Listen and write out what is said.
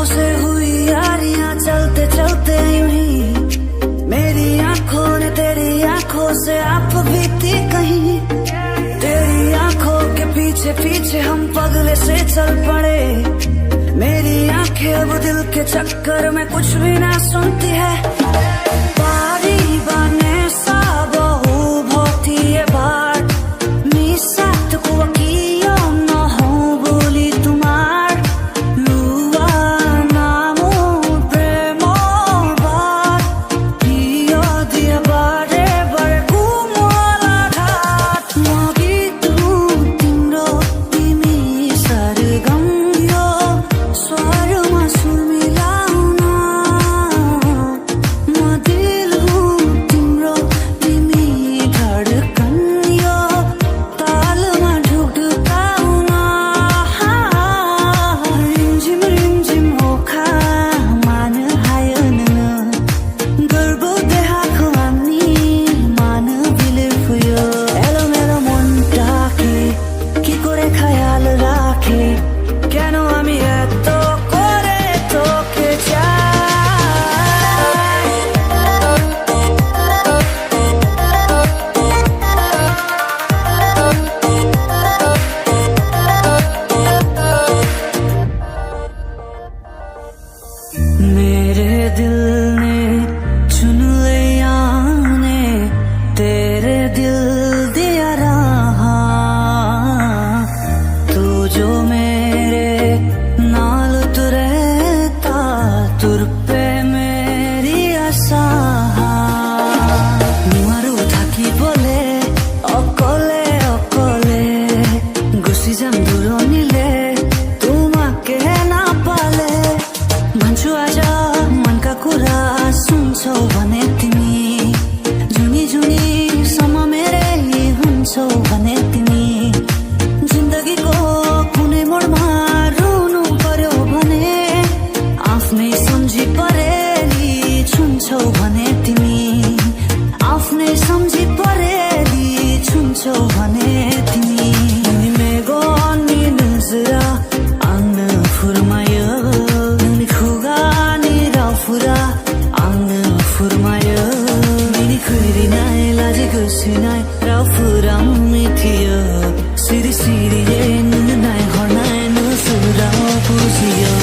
आंखों से हुई यारियां चलते चलते यूं ही मेरी आंखों ने तेरी आंखों से आप बीती कहीं। तेरी आंखों के पीछे पीछे हम पगले से चल पड़े। मेरी आंखें अब दिल के चक्कर में कुछ भी ना सुनती है। बारी बाने साबहु भोती ये बाट मी साथ को कियो न हो बोली तुम्हार लुआ नामो प्रेमो बात कियो दिया बारे बड़े घुमवाला घाट मगी तू तिम्रो तिमी सरगम यो स्वरमा सुर मिलाउन म दिल हूँ तिम्रो तिमी धडकन यो तालमा ढुकढुकाउन। रिमझिम ओखा मान हायन गर्व देखाएको हामी मान बिलिफुयो एलो मेरो মনটাকে কি করে খেয়াল রাখে কেন আমি এত করে তোকে চাই। मेरे दिल ने चुन लिया ने तेरे दिल दिया रहा तू जो मेरे नाल तुरता तुर पे मेरी आशा नुआरू थाकी बोले অকলে অকলে গুছি যাম দূৰণিলে তোমাকে না পালে भन्छु आज मनका कुरा सुन्छौ भने तिमी जुनी जुनी सम्म मेरै हुन्छौ भने तिमी जिन्दगीको कुनै मोडमा रुनु पर्यो भने आफ्नै सम्झी परेली छुन्छौ भने तिमी आफ्नै सम्झी परेली छुन्छौ भने तिमी मेगो अनि नजरा आंनो फुरमायो fura angno furmayo mini kurinai laji kusinai rau furam mithiyo siri siri ye nunai hornai no surao pusiyo